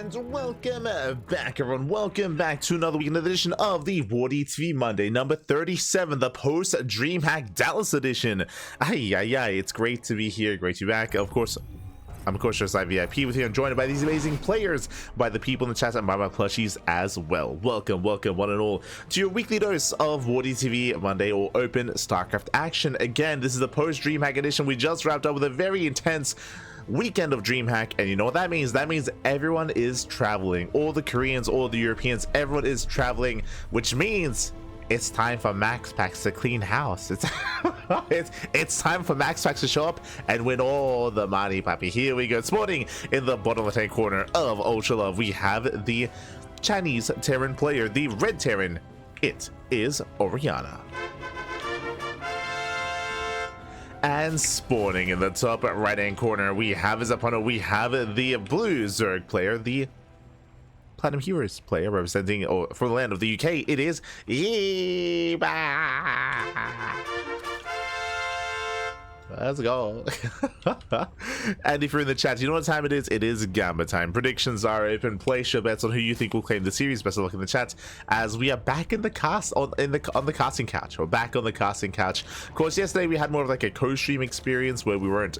And welcome back, everyone. Welcome back to another weekend edition of the WardiTV Monday, number 37, the post DreamHack Dallas edition. It's great to be here, great to be back. Of course, I'm of course just ZvT with you. I'm joined by these amazing players, by the people in the chat, and by my plushies as well. Welcome, one and all, to your weekly dose of WardiTV Monday, or open StarCraft action. Again, this is the post DreamHack edition. We just wrapped up with a very intense weekend of DreamHack, and you know what that means? That means everyone is traveling. All the Koreans, all the Europeans, everyone is traveling, which means it's time for Max Packs to clean house. It's time for Max Packs to show up and win all the money, papi. Here we go. Sporting in the bottom left-hand corner of Ultra Love, we have the Chinese Terran player, the Red Terran. It is Oriana. And spawning in the top right hand corner, we have his opponent. We have the blue Zerg player, the Platinum Heroes player, representing for the land of the UK. It is Eba. Let's go. And if you're in the chat, you know what time it is? It is Gamma time. Predictions are open. Place your bets on who you think will claim the series. Best of luck in the chat, as we are back in the cast on the casting couch. We're back on the casting couch. Of course, yesterday we had more of like a co-stream experience where we weren't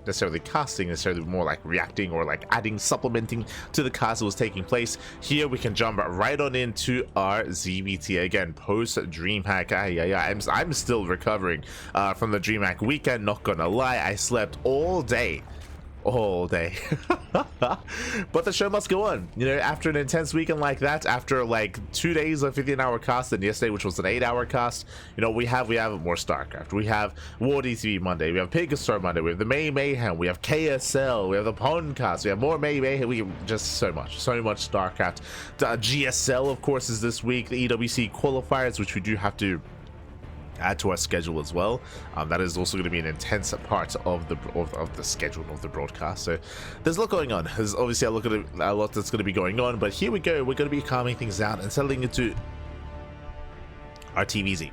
necessarily casting, necessarily more like reacting or like adding, supplementing to the cast that was taking place. Here we can jump right on into our ZvT again, post DreamHack. I'm still recovering from the DreamHack weekend, not gonna lie. I slept all day but the show must go on, you know. After an intense weekend like that, after like 2 days of 15-hour cast, and yesterday, which was an 8-hour cast, you know, we have more StarCraft, we have WardiTV Monday, we have Pegastar Monday, we have the May Mayhem, we have KSL, we have the Podcast, we have more May Mayhem, we just so much StarCraft. GSL, of course, is this week, the EWC qualifiers, which we do have to add to our schedule as well. That is also going to be an intense part of the schedule of the broadcast. So there's a lot going on. There's obviously a lot that's going to be going on, but here we go. We're going to be calming things down and settling into our TVZ.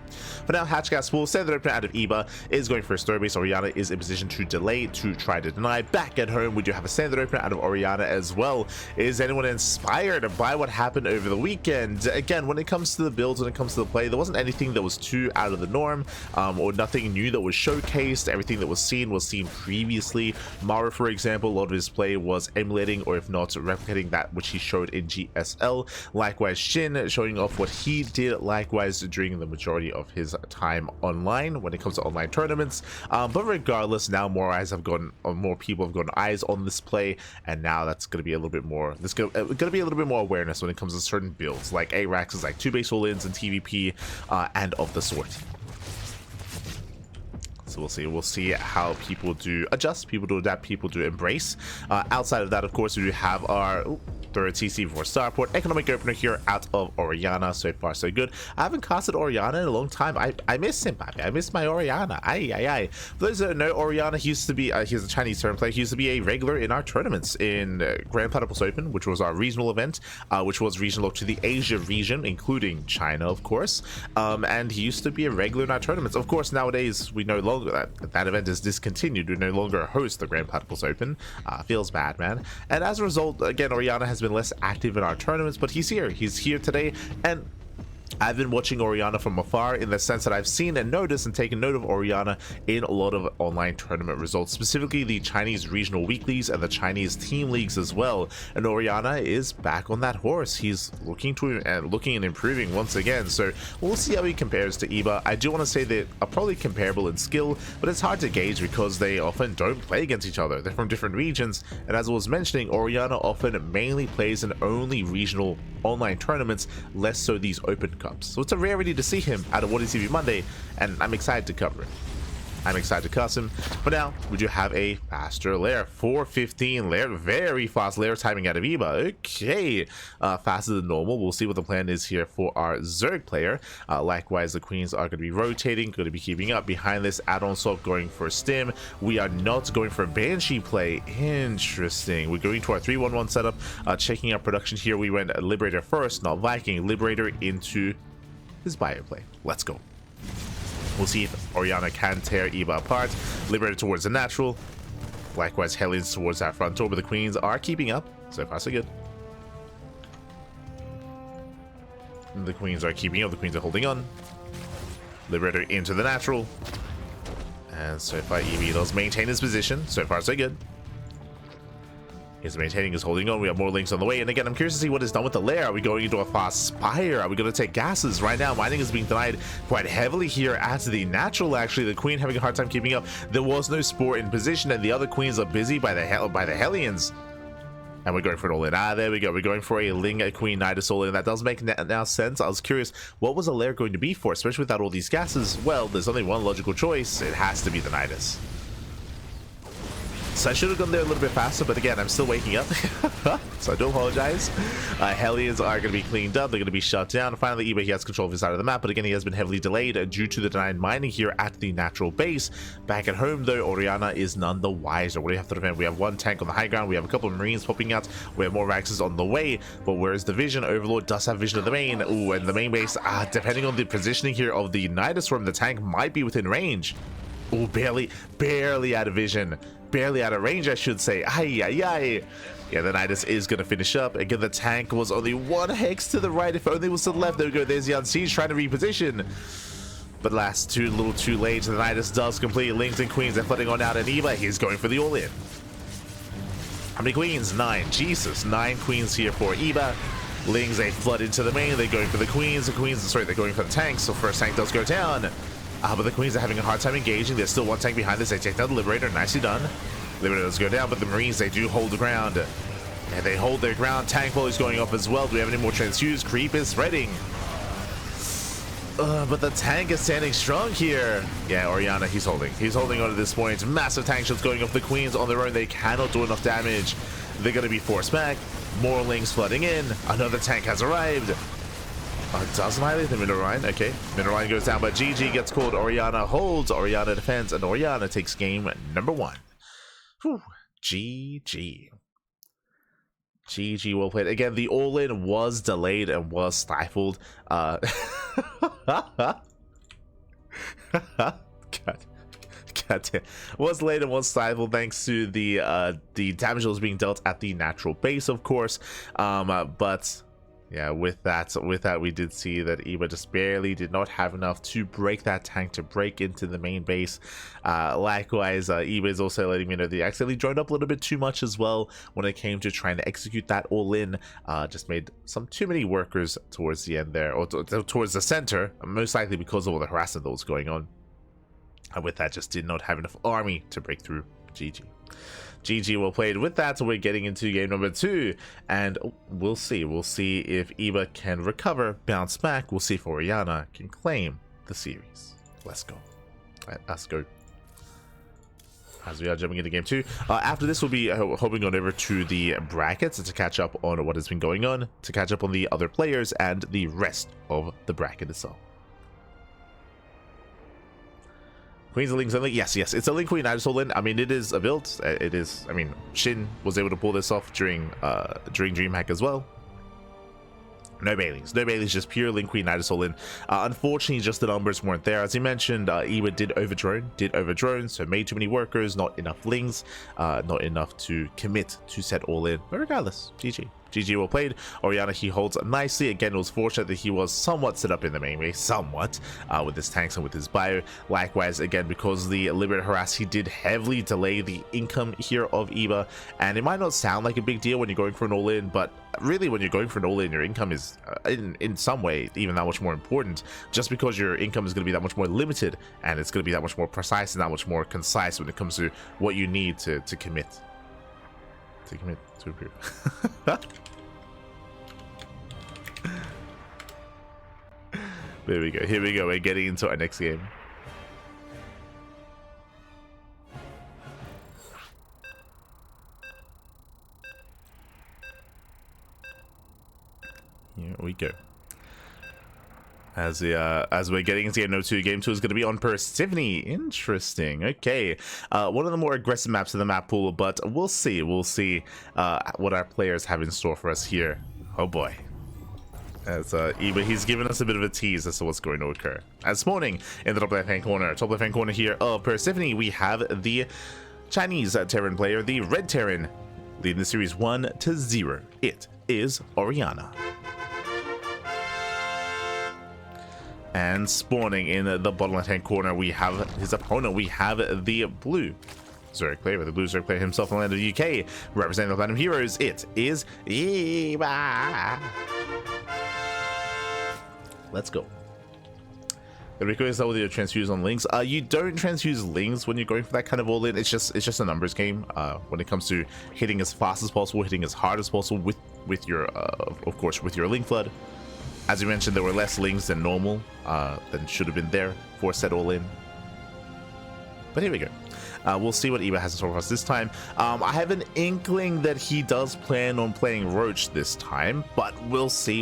For now, Hatchcast will send the opener out of Eba, is going for a story base. Oriana is in position to delay, to try to deny. Back at home, we do have a standard opener out of Oriana as well. Is anyone inspired by what happened over the weekend? Again, when it comes to the builds, when it comes to the play, there wasn't anything that was too out of the norm, or nothing new that was showcased. Everything that was seen previously. Mara, for example, a lot of his play was emulating, or if not, replicating that which he showed in GSL. Likewise, Shin showing off what he did likewise during the majority of his time online when it comes to online tournaments. But regardless, now more people have gotten eyes on this play, and now that's going to be a little bit more. There's going to be a little bit more awareness when it comes to certain builds, like ARAX, like 2-base all-ins and TVP, and of the sort. So we'll see how people do adjust, people do adapt, people do embrace. Outside of that, of course, we do have our third CC for Starport economic opener here out of Oriana. So far so good. I haven't casted Oriana in a long time. I miss him, papi. I miss my Oriana. For those that don't know, Oriana, he used to be he's a Chinese Terran player. He used to be a regular in our tournaments in Grand Platypus Open, which was our regional event, which was regional to the Asia region, including China, of course. And he used to be a regular in our tournaments. Of course, nowadays we no longer that event is discontinued. We no longer host the Grand Platypus Open. Feels bad, man. And as a result, again, Oriana has been less active in our tournaments, but he's here today, and I've been watching Oriana from afar, in the sense that I've seen and noticed and taken note of Oriana in a lot of online tournament results, specifically the Chinese regional weeklies and the Chinese team leagues as well. And Oriana is back on that horse. He's looking and improving once again. So we'll see how he compares to Eba. I do want to say they are probably comparable in skill, but it's hard to gauge because they often don't play against each other. They're from different regions, and as I was mentioning, Oriana often mainly plays in only regional online tournaments, less so these open cups. So it's a rarity to see him out of WardiTV Monday, and I'm excited to cover it. I'm excited to cuss him. But now we do have a faster lair, 415 lair, very fast lair timing out of Eba. Okay, faster than normal. We'll see what the plan is here for our Zerg player. Likewise, the queens are going to be rotating, going to be keeping up. Behind this, add-on swap going for stim. We are not going for Banshee play. Interesting. We're going to our 3-1-1 setup, checking out production here. We went Liberator first, not Viking. Liberator into his bio play. Let's go. We'll see if Oriana can tear Eba apart. Liberator towards the natural. Likewise, Hellions towards that front door, but the Queens are keeping up. So far, so good. The Queens are keeping up. The Queens are holding on. Liberator into the natural. And so far, EV does maintain his position. So far, so good. He's maintaining, he's holding on. We have more links on the way. And again, I'm curious to see what is done with the lair. Are we going into a fast spire? Are we going to take gases? Right now, mining is being denied quite heavily here at the natural, actually. The Queen having a hard time keeping up. There was no Spore in position, and the other Queens are busy by the Hellions. And we're going for an all-in. Ah, there we go. We're going for a Ling, a Queen, Nidus all-in. That does make now sense. I was curious, what was the lair going to be for, especially without all these gases? Well, there's only one logical choice. It has to be the Nidus. So I should have gone there a little bit faster, but again, I'm still waking up. So I do apologize. Hellions are going to be cleaned up. They're going to be shut down. Finally, eBay, he has control of his side of the map, but again, he has been heavily delayed due to the denied mining here at the natural base. Back at home, though, Oriana is none the wiser. What do you have to defend? We have one tank on the high ground. We have a couple of Marines popping out. We have more Raxes on the way, but where's the vision? Overlord does have vision of the main. Ooh, and the main base, depending on the positioning here of the Nidus Storm, the tank might be within range. Ooh, barely out of vision. Barely out of range, I should say. Ay, ay, ay. Yeah, the Nidus is going to finish up. Again, the tank was only one hex to the right. If only it was to the left. There we go. There's the Unsiege trying to reposition. But last a little too late. The Nidus does complete. Lings and Queens are flooding on out. And Eva, he's going for the all-in. How many Queens? 9. Jesus. 9 Queens here for Eva. Lings, they flood into the main. They're going for the Queens. The Queens, sorry, they're going for the tanks. So first tank does go down. But the Queens are having a hard time engaging. There's still one tank behind this. They take down the Liberator. Nicely done. Liberator does go down, but the Marines, they do hold the ground. And they hold their ground. Tank volley's going off as well. Do we have any more transfuse? Creep is spreading. But the tank is standing strong here. Yeah, Oriana, he's holding. He's holding on at this point. Massive tank shots going off. The Queens on their own. They cannot do enough damage. They're going to be forced back. More Lings flooding in. Another tank has arrived. Doesn't highlight the middle line. Okay, middle line goes down, but GG gets called. Oriana holds, Oriana defends, and Oriana takes game number 1. Whew. GG. GG, well played. Again, the all-in was delayed and was stifled. God damn. Was late and was stifled thanks to the damage that was being dealt at the natural base, of course. But yeah, with that we did see that Eva just barely did not have enough to break that tank, to break into the main base. Likewise, Eva is also letting me know they accidentally joined up a little bit too much as well when it came to trying to execute that all-in. Just made some too many workers towards the end there, or towards the center, most likely because of all the harassment that was going on. And with that, just did not have enough army to break through. GG. GG, well played. With that, we're getting into game number 2, and we'll see if Eva can recover, bounce back. We'll see if Oriana can claim the series. Let's go. Let's go. As we are jumping into game 2. After this, we'll be hopping on over to the brackets to catch up on what has been going on, to catch up on the other players and the rest of the bracket itself. Queen's Lings only. Yes, it's a Ling Queen Nidus all in. I mean, it is a build. It is. I mean, Shin was able to pull this off during DreamHack as well. No Baileys, just pure Ling Queen Nidus all in. Unfortunately, just the numbers weren't there. As you mentioned, Eva did overdrone, so made too many workers, not enough Lings, not enough to commit to set all in. But regardless, GG. GG, well played. Oriana, he holds nicely. Again, it was fortunate that he was somewhat set up in the main base, somewhat, with his tanks and with his bio. Likewise, again, because the Liberator harass, he did heavily delay the income here of Eva, and it might not sound like a big deal when you're going for an all-in, but really when you're going for an all-in, your income is in some way even that much more important, just because your income is going to be that much more limited, and it's going to be that much more precise and that much more concise when it comes to what you need to commit. To improve. There we go. Here we go. We're getting into our next game. Here we go. As we're getting into game number 2, game 2 is going to be on Persephone. Interesting. Okay, one of the more aggressive maps in the map pool, but we'll see what our players have in store for us here. Oh boy. As Eva, he's given us a bit of a tease as to what's going to occur. As spawning in the top left hand corner here of Persephone, we have the Chinese Terran player, the Red Terran, leading the series 1-0. It is Oriana. And spawning in the bottom left-hand corner, we have his opponent. We have the blue Zerg player, the blue Zerg player himself from the land of the UK, representing the Platinum Heroes. It is Eva. Let's go. Gonna be curious with your transfuse on links. You don't transfuse links when you're going for that kind of all-in. It's just a numbers game. When it comes to hitting as fast as possible, hitting as hard as possible with your of course with your link flood. As you mentioned, there were less links than normal, than should have been there for said all-in. But here we go. We'll see what Eba has in store for us this time. I have an inkling that he does plan on playing Roach this time, but we'll see,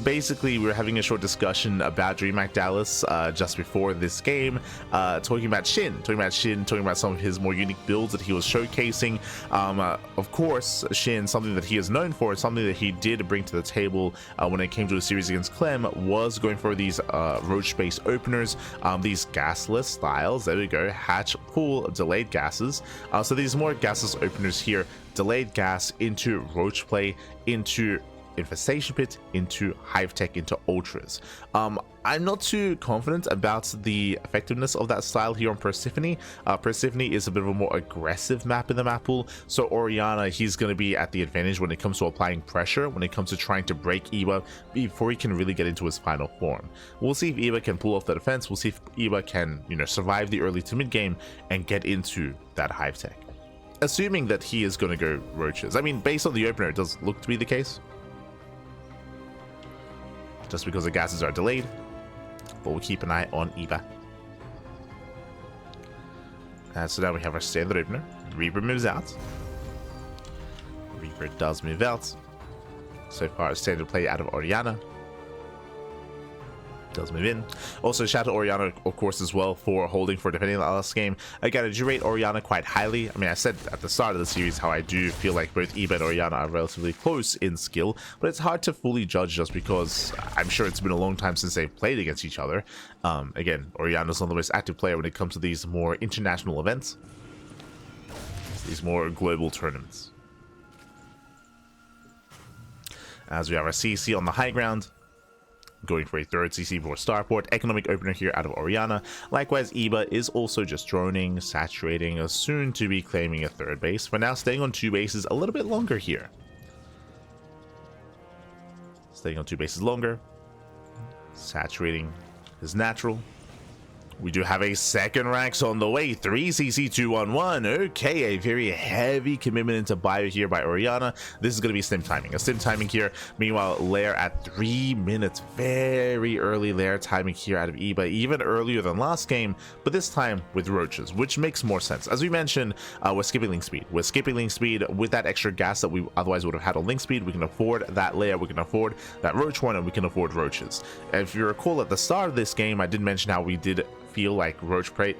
basically, we were having a short discussion about DreamHack Dallas just before this game, talking about Shin, talking about some of his more unique builds that he was showcasing. Of course, Shin, something that he is known for, something that he did bring to the table when it came to the series against Clem, was going for these Roach-based openers, these gasless styles. There we go, hatch, pool, delayed gases. So these more gasless openers here, delayed gas into Roach play, into Infestation Pit, into Hive Tech, into Ultras. I'm not too confident about the effectiveness of that style here on Persephone. Persephone is a bit of a more aggressive map in the map pool, so Oriana, he's going to be at the advantage when it comes to applying pressure, when it comes to trying to break Eba before he can really get into his final form. We'll see if Eba can pull off the defense. We'll see if Eba can, survive the early to mid game and get into that Hive Tech. Assuming that he is going to go Roaches. I mean, based on the opener, it does look to be the case. Just because the gases are delayed, but we'll keep an eye on Eba. So now we have our standard opener. Reaper moves out. Reaper does move out. So far, standard play out of Oriana. Does move in. Also, shout out to Oriana, of course, as well for holding for defending the last game. Again, I do rate Oriana quite highly. I mean, I said at the start of the series how I do feel like both Eba and Oriana are relatively close in skill, but it's hard to fully judge just because I'm sure it's been a long time since they've played against each other. Again, Oriana's one of the most active player when it comes to these more international events, these more global tournaments. As we have our CC on the high ground, going for a third CC for Starport. Economic opener here out of Oriana. Likewise, Eba is also just droning, saturating, soon to be claiming a third base. For now, staying on 2 bases a little bit longer here. Staying on 2 bases longer. Saturating is natural. We do have a second Rax on the way. 3 CC211. Okay, a very heavy commitment into bio here by Oriana. This is going to be stim timing. A stim timing here. Meanwhile, Lair at 3 minutes. Very early Lair timing here out of Eba. Even earlier than last game, but this time with Roaches, which makes more sense. As we mentioned, we're skipping link speed. We're skipping link speed with that extra gas that we otherwise would have had on link speed. We can afford that Lair. We can afford that Roach one, and we can afford Roaches. And if you recall, at the start of this game, I did mention how we did feel like Roach play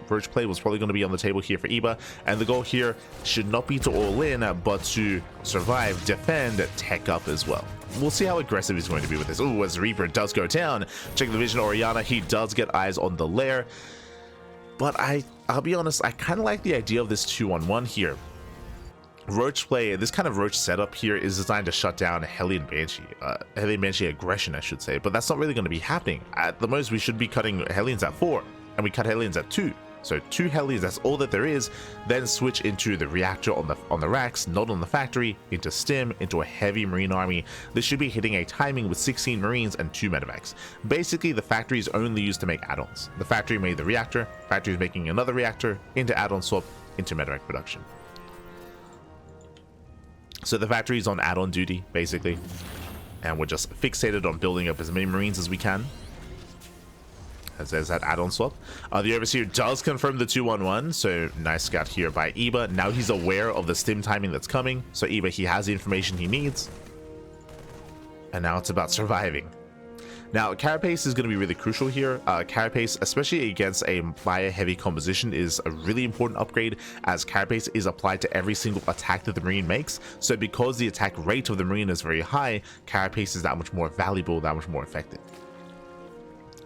was probably going to be on the table here for Eba, and the goal here should not be to all in, but to survive, defend, tech up as well. We'll see how aggressive he's going to be with this. Oh, as Reaper does go down, check the vision, Oriana, he does get eyes on the Lair, but I'll be honest, I kind of like the idea of this 2-on-1 here. Roach play, this kind of Roach setup here is designed to shut down Hellion Banshee aggression, I should say, but that's not really going to be happening. At the most, we should be cutting Hellions at 4, and we cut Hellions at 2. So 2 Hellions, that's all that there is. Then switch into the reactor on the racks, not on the factory, into stim, into a heavy marine army. This should be hitting a timing with 16 marines and 2 medevacs. Basically, the factory is only used to make add-ons. The factory made the reactor, factory is making another reactor, into add-on swap, into medevac production. So the factory is on add-on duty, basically, and we're just fixated on building up as many marines as we can. As there's that add-on swap. The Overseer does confirm the 2-1-1, so nice scout here by Eba. Now he's aware of the stim timing that's coming, so Eba, he has the information he needs. And now it's about surviving. Now, Carapace is going to be really crucial here. Carapace, especially against a Maya-heavy composition, is a really important upgrade, as Carapace is applied to every single attack that the Marine makes. So because the attack rate of the Marine is very high, Carapace is that much more valuable, that much more effective.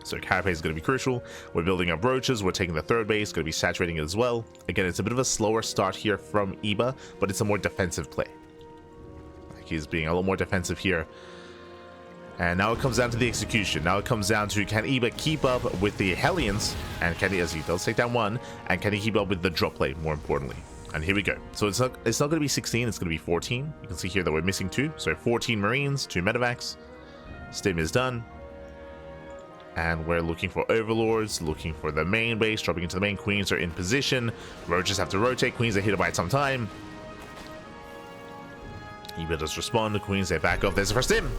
So carapace is going to be crucial. We're building up roaches. We're taking the third base. Going to be saturating it as well. Again, it's a bit of a slower start here from Eba, but it's a more defensive play. Like, he's being a lot more defensive here. And now it comes down to the execution. Now it comes down to, can Eba keep up with the Hellions? And can he, as he does take down one, and can he keep up with the drop play, more importantly? And here we go. So it's not going to be 16, it's going to be 14. You can see here that we're missing 2. So 14 Marines, 2 Medevacs. Stim is done. And we're looking for Overlords, looking for the main base, dropping into the main. Queens are in position. Roaches have to rotate. Queens are here to bide some time. Eba does respond. The Queens, they back off. There's the first Stim.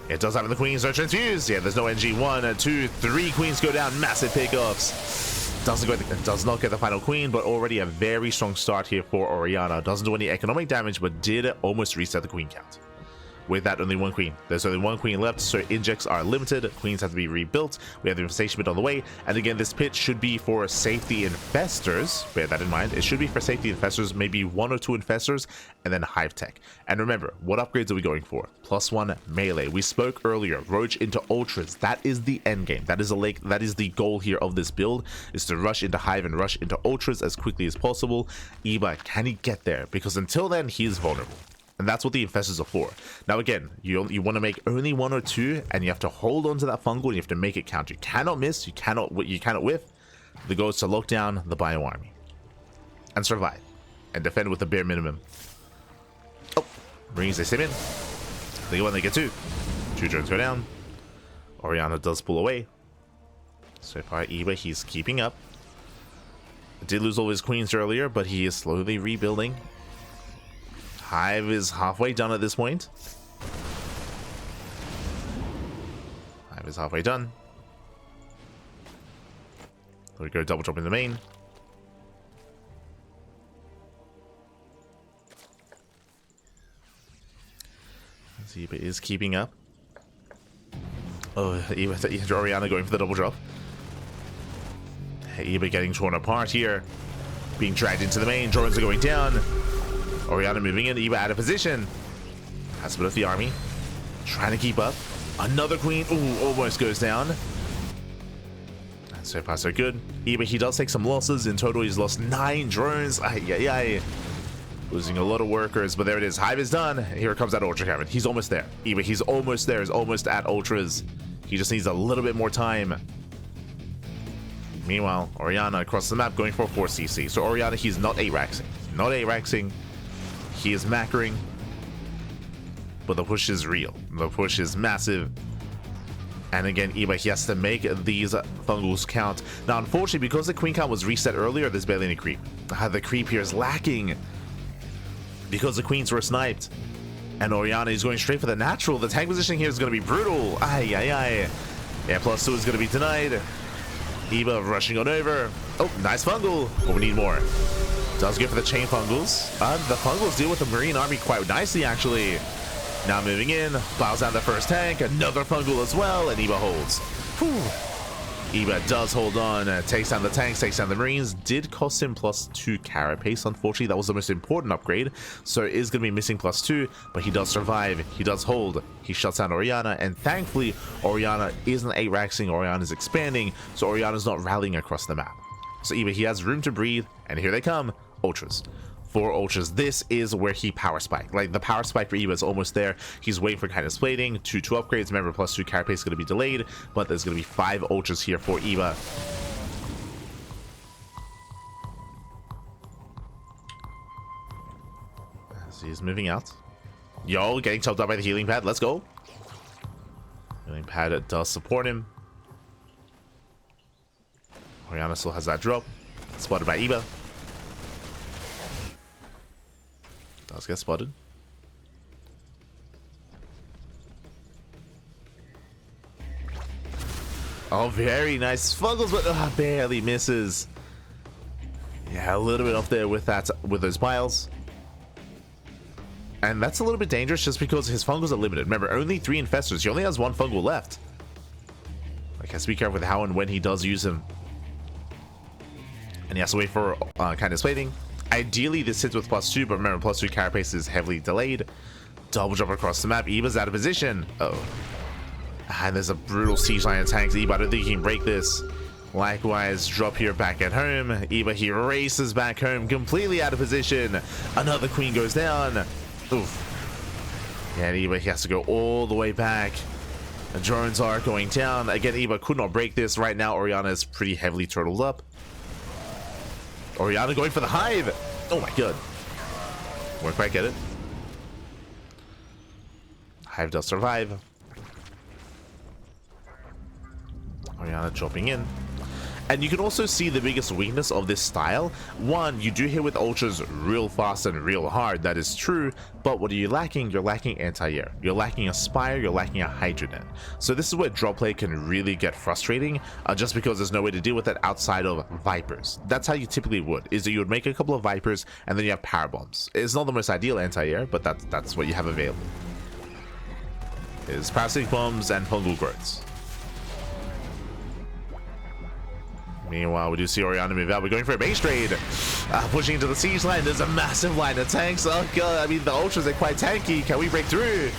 It does happen. The Queens are transfused. Yeah, there's no NG. 1, 2, 3 Queens go down. Massive pickoffs. Does not get the final Queen, but already a very strong start here for Oriana. Doesn't do any economic damage, but did almost reset the Queen count. With that, only 1 Queen. There's only 1 Queen left, so injects are limited. Queens have to be rebuilt. We have the infestation pit on the way. And again, this pit should be for safety infestors. Bear that in mind. It should be for safety infestors, maybe 1 or 2 infestors, and then hive tech. And remember, what upgrades are we going for? +1 melee. We spoke earlier. Roach into ultras. That is the end game. That is the goal here of this build, is to rush into hive and rush into ultras as quickly as possible. Eba, can he get there? Because until then, he is vulnerable. And that's what the infestors are for. Now again, you want to make only 1 or 2, and you have to hold on to that fungal, and you have to make it count. You cannot miss, you cannot whiff. The goal is to lock down the bio army and survive and defend with the bare minimum. Oh, Marines, they sim in. They go 1, they get 2. 2 drones go down. Oriana does pull away. So far, Eba, he's keeping up. Did lose all his queens earlier, but he is slowly rebuilding. Hive is halfway done at this point. Hive is halfway done. So we go double drop in the main. Eba is keeping up. Oh, Oriana going for the double drop. Eba getting torn apart here. Being dragged into the main. Drones are going down. Oriana moving in, Eba out of position. Has split off the army. Trying to keep up. Another Queen. Ooh, almost goes down. And so far, so good. Eba, he does take some losses. In total, he's lost 9 drones. Ay. Losing a lot of workers, but there it is. Hive is done. Here comes that Ultra Cannon. He's almost there. Eba, he's almost there. He's almost at Ultras. He just needs a little bit more time. Meanwhile, Oriana across the map going for 4cc. So Oriana, he's not 8-raxing. Not 8-raxing. He is macroing, but the push is real. The push is massive. And again, Eba, he has to make these fungals count. Now, unfortunately, because the queen count was reset earlier, there's barely any creep. The creep here is lacking because the queens were sniped. And Oriana is going straight for the natural. The tank positioning here is going to be brutal. Ay. Yeah, +2 is going to be denied. Eba rushing on over. Oh, nice fungal, but we need more. Does go for the chain fungals. The fungals deal with the Marine army quite nicely, actually. Now moving in, plows down the first tank, another fungal as well, and Eba holds. Whew. Eba does hold on, takes down the tanks, takes down the Marines. Did cost him +2 carapace, unfortunately. That was the most important upgrade, so it is going to be missing +2, but he does survive, he does hold. He shuts down Oriana, and thankfully, Oriana isn't 8-raxing, Oriana is expanding, so Oriana's not rallying across the map. So Eba, he has room to breathe, and here they come. Ultras. 4 ultras. This is where he power spike. Like, the power spike for Eba is almost there. He's waiting for kindness plating. 2 upgrades. Remember, +2 carapace is going to be delayed, but there's going to be 5 ultras here for Eba. As he's moving out. Yo, getting chopped up by the healing pad. Let's go. Healing pad does support him. Oriana still has that drop. Spotted by Eba. Does get spotted. Oh, very nice fuggles, but barely misses. Yeah, a little bit off there with that, with those piles. And that's a little bit dangerous just because his fungals are limited. Remember, only 3 infestors. He only has 1 fungal left. Like, has to be careful with how and when he does use him. And he has to wait for kindness plating. Ideally, this hits with +2, but remember, +2 carapace is heavily delayed. Double jump across the map. Eba's out of position. Oh. And there's a brutal siege line of tanks. Eba, I don't think he can break this. Likewise, drop here back at home. Eba, he races back home, completely out of position. Another queen goes down. Oof. Yeah, and Eba, he has to go all the way back. The drones are going down. Again, Eba could not break this. Right now, Oriana is pretty heavily turtled up. Oriana going for the hive. Oh my god. Won't quite get it. Hive does survive. Oriana dropping in. And you can also see the biggest weakness of this style. One, you do hit with ultras real fast and real hard. That is true. But what are you lacking? You're lacking anti-air. You're lacking a Spire. You're lacking a Hydronet. So this is where drop play can really get frustrating, just because there's no way to deal with it outside of Vipers. That's how you typically would, is that you would make a couple of Vipers and then you have Power Bombs. It's not the most ideal anti-air, but that's what you have available. Is Parasitic Bombs and Fungal Growths. Meanwhile, we do see Oriana move out. We're going for a base trade. Pushing into the siege line. There's a massive line of tanks. Oh god, I mean, the ultras are quite tanky. Can we break through?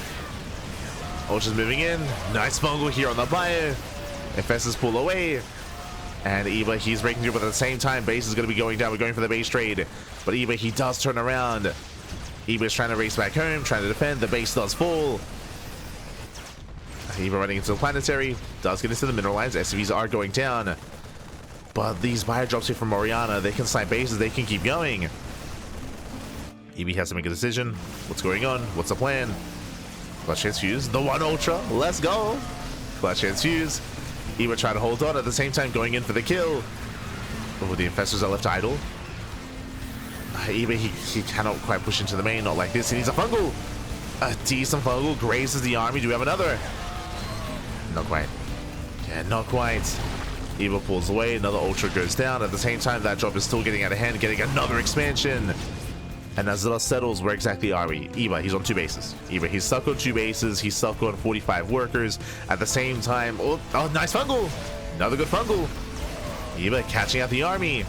Ultras moving in. Nice fungal here on the bio. Infestors pull away. And Eba, he's breaking through, but at the same time, base is going to be going down. We're going for the base trade. But Eba, he does turn around. Eba is trying to race back home, trying to defend. The base does fall. Eba running into the planetary. Does get into the mineral lines. SCVs are going down. But these bio drops here from Oriana, they can snipe bases, they can keep going. EB has to make a decision. What's going on? What's the plan? Clutch Chance Fuse, the one ultra, let's go. Clutch Chance Fuse. EB trying to hold on, at the same time going in for the kill. Oh, the infestors are left idle. EB, he cannot quite push into the main, not like this. He needs a fungal. A decent fungal grazes the army. Do we have another? Not quite. Yeah, not quite. Eva pulls away, another ultra goes down. At the same time, that drop is still getting out of hand, getting another expansion. And as the dust settles, where exactly are we? Eva, he's on 2 bases. Eva, he's stuck on 2 bases. He's stuck on 45 workers. At the same time, oh, nice fungal. Another good fungal. Eva catching out the army.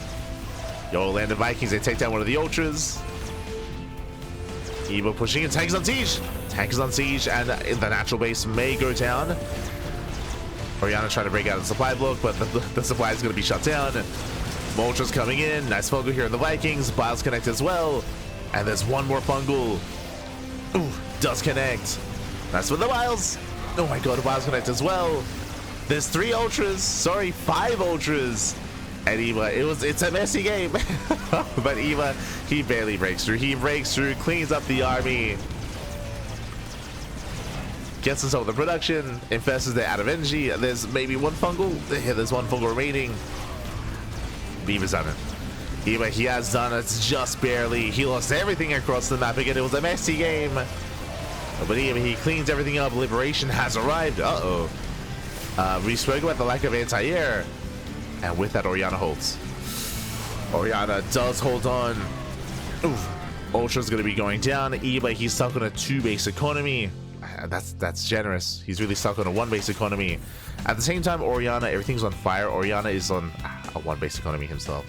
Yo, landed Vikings, they take down one of the ultras. Eva pushing in, tank is on siege. Tank is on siege, and the natural base may go down. Oriana trying to break out of the supply block, but the supply is going to be shut down. Moltres coming in. Nice fungal here in the Vikings. Biles connect as well. And there's one more fungal. Ooh, does connect. That's with the Biles. Oh my god, the Biles connect as well. There's 3 ultras. Sorry, 5 ultras. And Eva, it's a messy game. But Eva, he barely breaks through. He breaks through, cleans up the army. Gets us over the production, infests it out of energy. There's maybe 1 fungal. Yeah, there's 1 fungal remaining. Beaver's done it. Eba, he has done it just barely. He lost everything across the map again. It was a messy game. But Eba, he cleans everything up. Liberation has arrived. Uh-oh. We spoke about the lack of anti-air. And with that, Oriana holds. Oriana does hold on. Oof. Ultra's going to be going down. Eba, he's stuck on a 2-base economy. That's generous. He's really stuck on a 1-base economy. At the same time, Oriana, everything's on fire. Oriana is on a 1-base economy himself.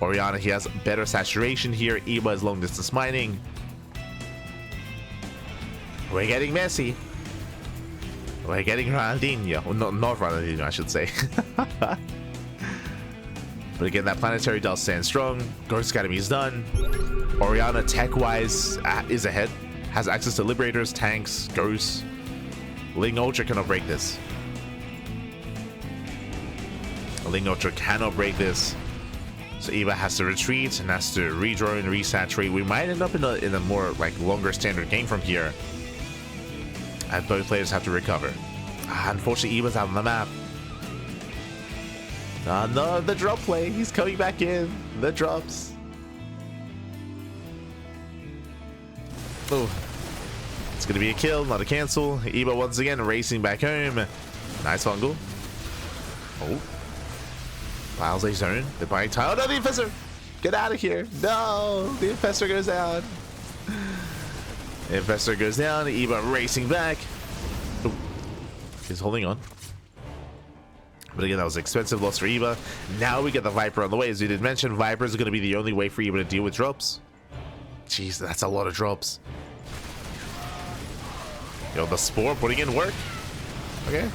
Oriana, he has better saturation here. Eba is long distance mining. We're getting messy. We're getting Ronaldinho. Well, not Ronaldinho, I should say. But again, that planetary does stand strong. Ghost Academy is done. Oriana, tech-wise, is ahead. Has access to Liberators, tanks, ghosts. Ling Ultra cannot break this. Ling Ultra cannot break this. So Eva has to retreat and has to redrone, resaturate. We might end up in a more like longer standard game from here. And both players have to recover. Unfortunately, Eva's out on the map. No, the drop play. He's coming back in. The drops. Oh, it's gonna be a kill, not a cancel. Eba once again racing back home. Nice fungal. Oh, Miles a zone. They're buying tile. No, the infestor. Get out of here. No, the infestor goes down. Infestor goes down. Eba racing back. Oh, he's holding on. But again, that was an expensive loss for Eba. Now we get the Viper on the way. As we did mention, Viper is going to be the only way for Eba to deal with drops. Jeez, that's a lot of drops. Yo, the Spore putting in work. Okay.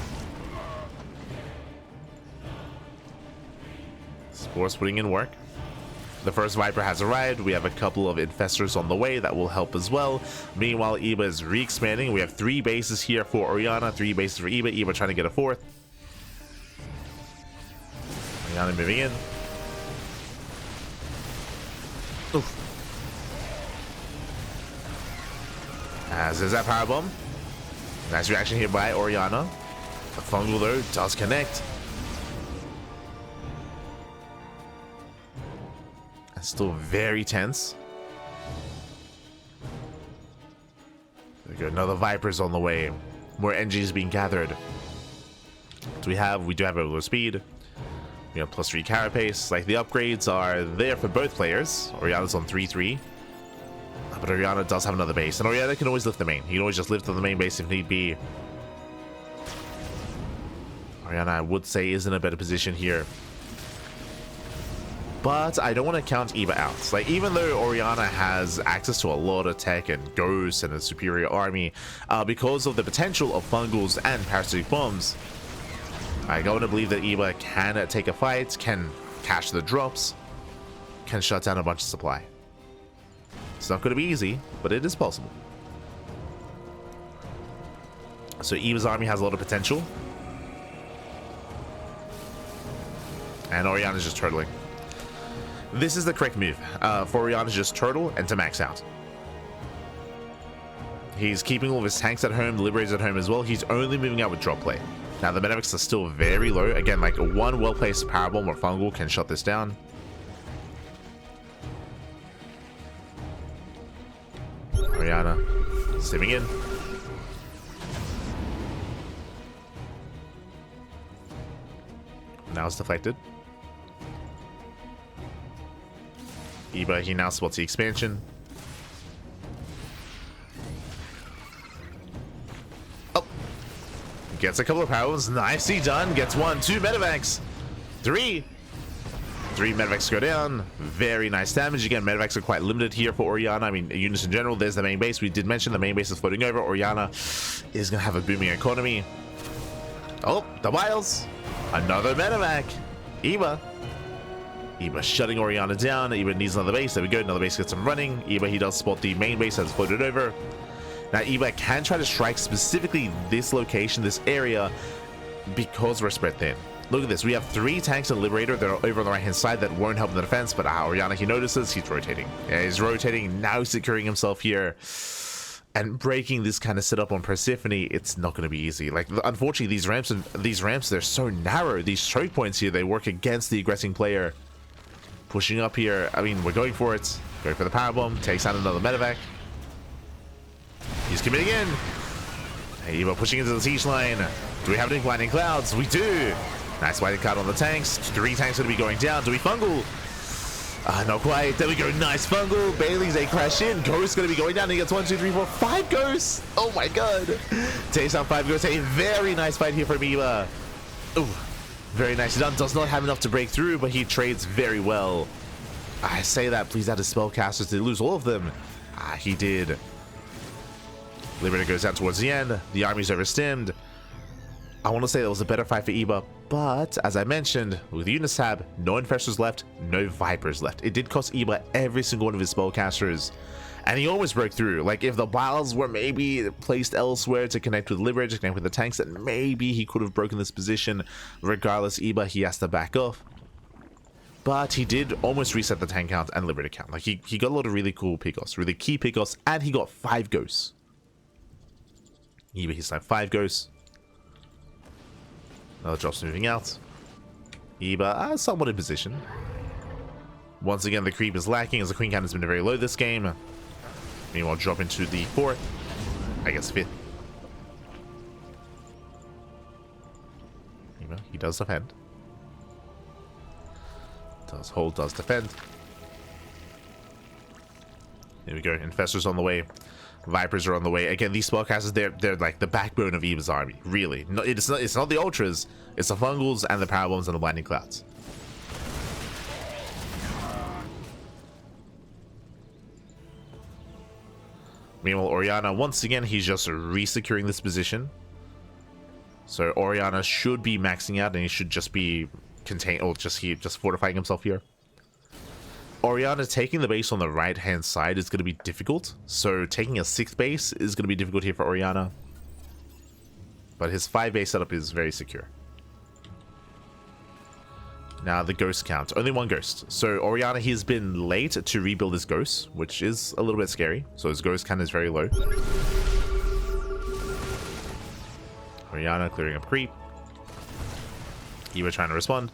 Sports putting in work. The first Viper has arrived. We have a couple of infestors on the way that will help as well. Meanwhile, Eva is re-expanding. We have 3 bases here for Oriana, 3 bases for Eva. Eva trying to get a 4th. Oriana moving in. Oof. As is that power bomb. Nice reaction here by Oriana. The fungal though does connect. Still very tense. There we go. Another Viper's on the way. More NGs being gathered. We do have overload speed. We have +3 carapace. Like, the upgrades are there for both players. Oriana's on 3-3. But Oriana does have another base. And Oriana can always lift the main. He can always just lift on the main base if need be. Oriana, I would say, is in a better position here. But I don't want to count Eva out. Like, even though Oriana has access to a lot of tech and ghosts and a superior army, because of the potential of fungals and parasitic bombs, I go to believe that Eva can take a fight, can catch the drops, can shut down a bunch of supply. It's not going to be easy, but it is possible. So Eva's army has a lot of potential. And Oriana's just turtling. This is the correct move for Oriana to just turtle and to max out. He's keeping all of his tanks at home, Liberators at home as well. He's only moving out with drop play. Now the Medivacs are still very low. Again, like one well-placed power bomb or fungal can shut this down. Oriana stepping in. Now it's deflected. Eva, he now spots the expansion. Oh! Gets a couple of powers. Nicely done. Gets 1, 2 Medivacs. 3. 3 Medivacs go down. Very nice damage. Again, Medivacs are quite limited here for Oriana. I mean, units in general. There's the main base. We did mention the main base is floating over. Oriana is going to have a booming economy. Oh, the Wiles. Another Medivac. Eva shutting Oriana down. Eva needs another base. There we go. Another base gets him running. Eva, he does spot the main base that's floated over. Now, Eva can try to strike specifically this location, this area, because we're spread thin. Look at this. We have 3 tanks and Liberator that are over on the right-hand side that won't help in the defense, but Oriana, he notices. He's rotating. Yeah, he's rotating. Now securing himself here. And breaking this kind of setup on Persephone, it's not going to be easy. Like, unfortunately, these ramps, they're so narrow. These choke points here, they work against the aggressing player. Pushing up here. I mean, we're going for it. Going for the powerbomb. Takes out another Medivac. He's committing in. Eva pushing into the siege line. Do we have any blinding clouds? We do. Nice blinding cloud on the tanks. 3 tanks going to be going down. Do we fungal? Not quite. There we go. Nice fungal. Bailey's a crash in. Ghost going to be going down. He gets 1, 2, 3, 4, 5 ghosts. Oh my god. Takes out 5 ghosts. A very nice fight here from Eva. Ooh. Very nicely done. Does not have enough to break through, but he trades very well. I say that. Please add his spellcasters. Did he lose all of them? He did. Liberator goes down towards the end. The army's overstimmed. I want to say that was a better fight for Eva, but as I mentioned, with the units tab, no infestors left, no Vipers left. It did cost Eva every single one of his spellcasters, and he almost broke through. Like, if the Biles were maybe placed elsewhere to connect with Liberator, to connect with the tanks, then maybe he could have broken this position. Regardless, Eva, he has to back off. But he did almost reset the tank count and Liberator count. Like, he got a lot of really cool pickoffs, really key pickoffs, and he got 5 ghosts. Eva, he's like 5 ghosts. Another drops moving out. Eva, somewhat in position. Once again, the creep is lacking as the queen count has been very low this game. Meanwhile, drop into the 4th. I guess 5th. Eva, he does defend. Does hold, does defend. Here we go. Infestors on the way. Vipers are on the way. Again, these spellcasters, they're like the backbone of Eva's army. Really. No, it's not the ultras. It's the fungals and the power bombs and the blinding clouds. Meanwhile, Oriana, once again, he's just re-securing this position. So Oriana should be maxing out, and he should just be contain or just fortifying himself here. Oriana taking the base on the right hand side is going to be difficult. So taking a 6th base is going to be difficult here for Oriana. But his 5 base setup is very secure. Now the ghost count. Only 1 ghost. So Oriana, he's been late to rebuild his ghost, which is a little bit scary. So his ghost count is very low. Oriana clearing up creep. Eva trying to respond.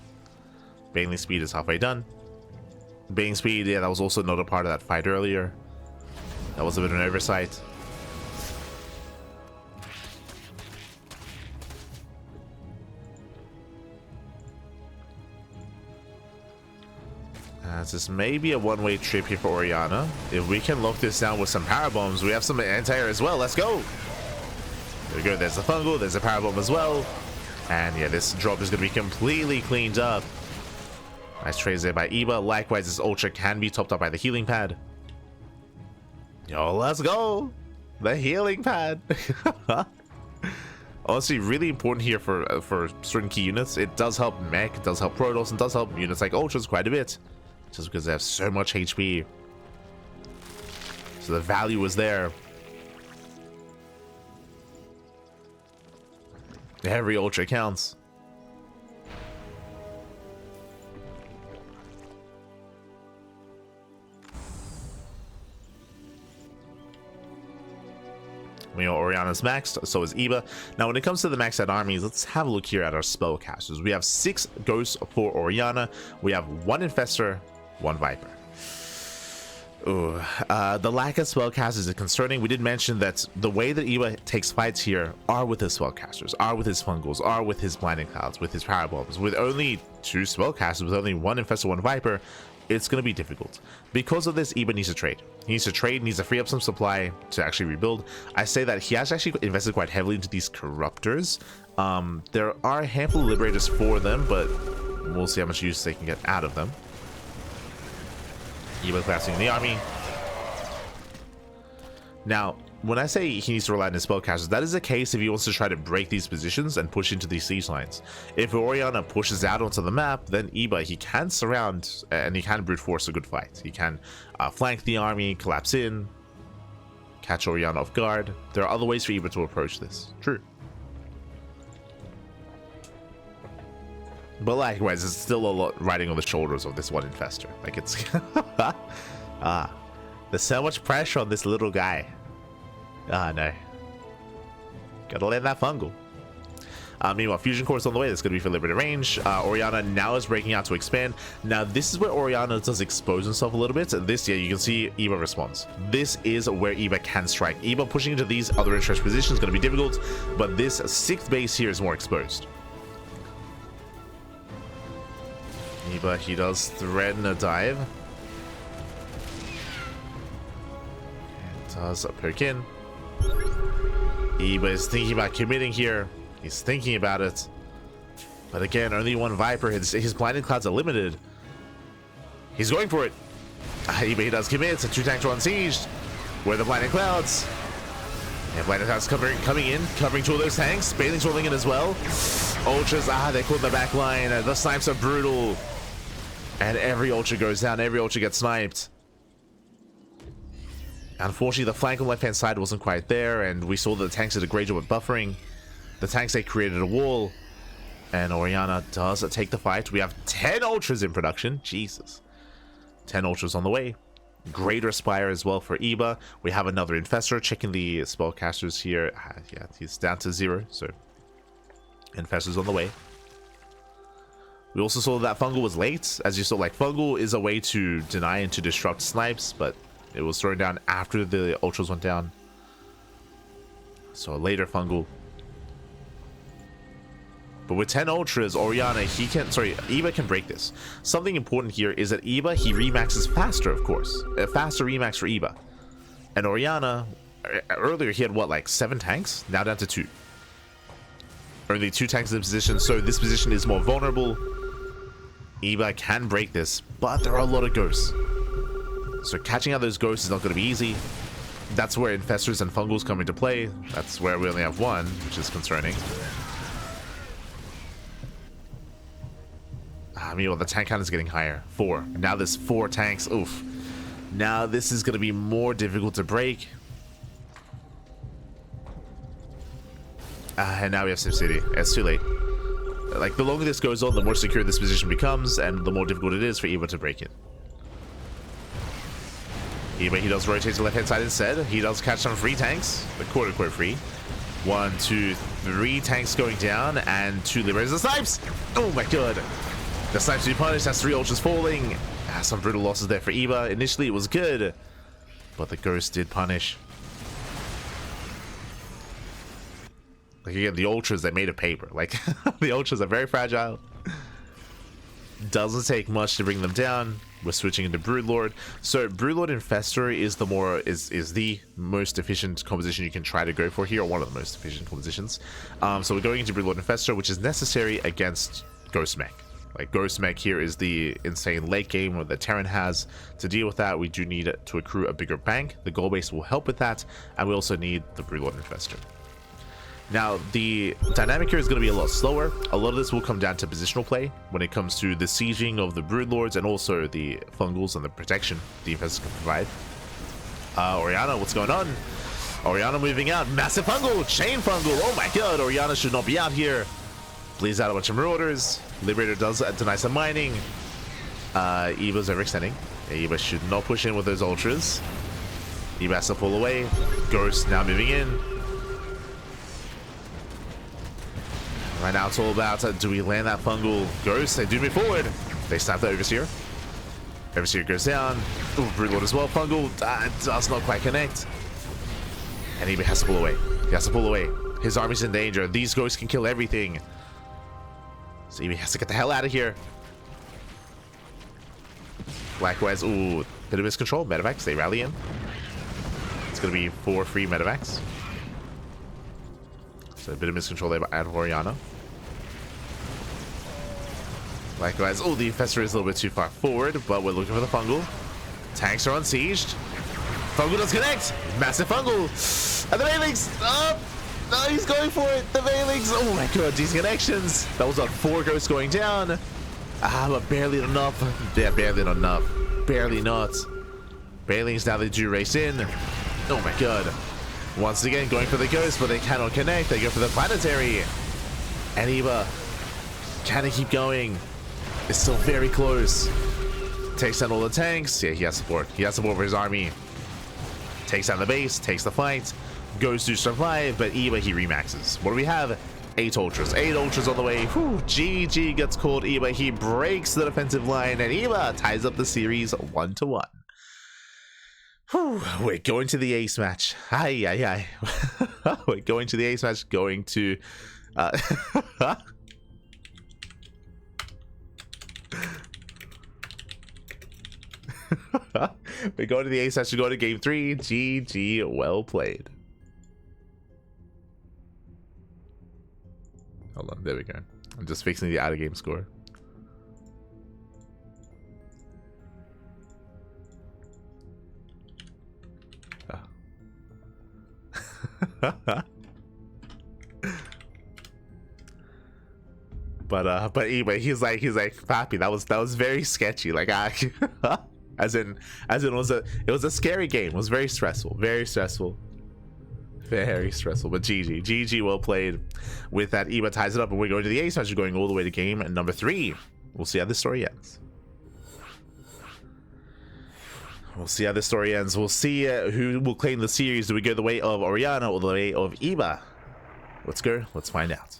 Bailing speed is halfway done. Bailing speed, yeah, that was also not a part of that fight earlier. That was a bit of an oversight. This is maybe a one-way trip here for Oriana. If we can lock this down with some power bombs, we have some anti-air as well. Let's go. There we go. There's the fungal. There's a power bomb as well. And yeah, this drop is going to be completely cleaned up. Nice trades there by Eva. Likewise, this ultra can be topped up by the healing pad. Yo, let's go. The healing pad. Honestly, really important here for certain key units. It does help mech, it does help Protoss, and does help units like ultras quite a bit. Just because they have so much HP. So the value is there. Every ultra counts. We know Oriana's maxed, so is Eva. Now, when it comes to the maxed out armies, let's have a look here at our spellcasters. We have 6 ghosts for Oriana. We have 1 infestor, 1 viper. Ooh, the lack of spellcasters is concerning. We did mention that the way that Eva takes fights here are with his spellcasters, are with his fungals, are with his blinding clouds, with his power bombs. With only 2 spellcasters, with only 1 infestor, 1 viper, it's going to be difficult. Because of this, Eva needs to trade. He needs to trade, needs to free up some supply to actually rebuild. I say that he has actually invested quite heavily into these corruptors. There are a handful of liberators for them, but we'll see how much use they can get out of them. Eva classing in the army. Now, when I say he needs to rely on his spellcasters, that is the case if he wants to try to break these positions and push into these siege lines. If Oriana pushes out onto the map, then Eva, he can surround and he can brute force a good fight. He can flank the army, collapse in, catch Oriana off guard. There are other ways for Eva to approach this. True. But likewise, it's still a lot riding on the shoulders of this one infestor. Like, it's there's so much pressure on this little guy. No. Gotta land that fungal. Meanwhile, fusion core is on the way. That's going to be for limited range. Oriana now is breaking out to expand. Now, this is where Oriana does expose himself a little bit. This, yeah, you can see Eva responds. This is where Eva can strike. Eva pushing into these other entrenched positions is going to be difficult, but this 6th base here is more exposed. Eva, he does threaten a dive. And does a poke in. Eva is thinking about committing here. He's thinking about it. But again, only 1 Viper. His blinding clouds are limited. He's going for it. Eva, he does commit. 2 tanks are unsieged. Where are the blinding clouds? And blinding clouds coming in, covering 2 of those tanks. Bailing's rolling in as well. Ultras, they caught the back line. The snipes are brutal. And every ultra goes down. Every ultra gets sniped. Unfortunately, the flank on the left-hand side wasn't quite there, and we saw that the tanks did a great job at buffering. The tanks, they created a wall, and Oriana does take the fight. We have 10 ultras in production. Jesus. 10 ultras on the way. Great Respire as well for Eva. We have another Infestor. Checking the spellcasters here. Yeah, he's down to 0, so Infestor's on the way. We also saw that Fungal was late. As you saw, like, Fungal is a way to deny and to disrupt snipes, but it was thrown down after the ultras went down. So a later Fungal. But with 10 ultras, Oriana, Eva can break this. Something important here is that Eva, he remaxes faster, of course. A faster remax for Eva. And Oriana, earlier he had what, like 7 tanks? Now down to 2. Only 2 tanks in the position, so this position is more vulnerable. Eva can break this, but there are a lot of ghosts. So catching out those ghosts is not going to be easy. That's where Infestors and Fungals come into play. That's where we only have 1, which is concerning. I mean, well, the tank count is getting higher. 4. Now there's 4 tanks. Oof. Now this is going to be more difficult to break. And now we have SimCity. It's too late. Like, the longer this goes on, the more secure this position becomes, and the more difficult it is for Eva to break it. Eva, he does rotate to the left-hand side instead. He does catch some free tanks, the quote-unquote free. 1, 2, 3 tanks going down, and 2 liberators. The snipes! Oh my god. The snipes to be punished. That's 3 ultras falling. Some brutal losses there for Eva. Initially, it was good, but the ghost did punish. Like, again, the ultras, they made of paper. Like, the ultras are very fragile. Doesn't take much to bring them down. We're switching into Broodlord. So Broodlord Infestor is the most efficient composition you can try to go for here, or one of the most efficient compositions. So we're going into Broodlord Infestor, which is necessary against Ghost Mech. Like, Ghost Mech here is the insane late game that Terran has. To deal with that, we do need to accrue a bigger bank. The goal base will help with that, and we also need the Broodlord Infestor. Now, the dynamic here is going to be a lot slower. A lot of this will come down to positional play when it comes to the sieging of the Broodlords and also the fungals and the protection the Infestors can provide. Oriana, what's going on? Oriana moving out. Massive fungal! Chain fungal! Oh my god, Oriana should not be out here. Bleeds out a bunch of Marauders. Liberator does deny some mining. Eva's overextending. Eva should not push in with those ultras. Eva has to pull away. Ghost now moving in. Right now it's all about, do we land that fungal ghost? They do move forward. They snap the Overseer. Overseer goes down. Ooh, Broodlord as well. Fungal does not quite connect. And Eva has to pull away. He has to pull away. His army's in danger. These ghosts can kill everything. So Eva has to get the hell out of here. Likewise, ooh, bit of miscontrol. Medevacs, they rally in. It's going to be 4 free Medevacs. So a bit of miscontrol there by Oriana. Likewise, oh, the Infestor is a little bit too far forward, but we're looking for the fungal. Tanks are unsieged. Fungal does connect. Massive fungal. And the Veilings. Oh, no, he's going for it. The Veilings. Oh my god, these connections. That was on 4 ghosts going down. But barely enough. Yeah, barely not enough. Barely not. Veilings now they do race in. Oh my god. Once again, going for the ghost, but they cannot connect. They go for the planetary. And Eva, can he keep going? It's still very close. Takes down all the tanks. Yeah, he has support. He has support for his army. Takes down the base, takes the fight. Goes to survive, but Eva, he remaxes. What do we have? 8 ultras. 8 ultras on the way. Whew, GG gets called. Eva, he breaks the defensive line, and Eva ties up the series 1-1. Whew, we're going to the ace match. Aye, aye, aye. We're going to the ace match, going to... we go to the ace match to go to game 3. GG, well played. Hold on, there we go. I'm just fixing the out of game score. but anyway, he's like Pappy, that was very sketchy. Like as in it was a scary game. It was very stressful, very stressful. But GG, well played. With that, Eva ties it up, and we're going to the ace match. We're going all the way to game number 3. We'll see how this story ends. We'll see how this story ends. We'll see who will claim the series. Do we go the way of Oriana or the way of Eva? Let's go. Let's find out.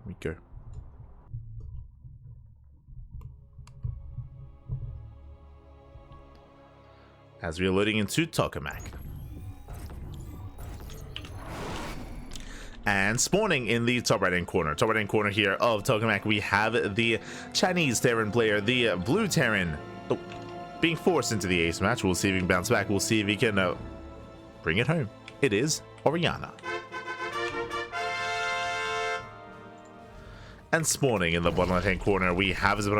We go. As we are loading into Tokamak. And spawning in the top right hand corner here of Tokamak, we have the Chinese Terran player, the blue Terran, being forced into the ace match. We'll see if he can bounce back. We'll see if he can bring it home. It is Oriana. And spawning in the bottom left hand corner, we have the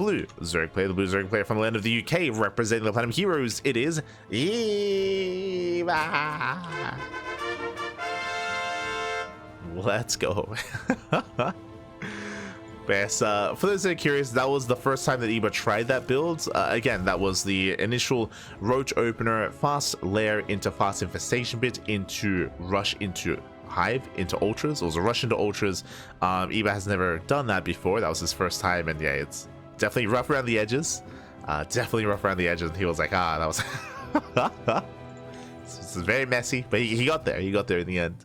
blue Zerg player, the blue Zerg player from the land of the UK, representing the Platinum Heroes. It is Eva. Let's go. Yes, for those that are curious, that was the first time that Eva tried that build. Again, that was the initial Roach opener, fast lair into fast infestation bit, into rush into hive, into ultras. It was a rush into ultras. Eva has never done that before. That was his first time, and yeah, it's definitely rough around the edges. Definitely rough around the edges. And he was like, that was this is very messy, but he got there. He got there in the end.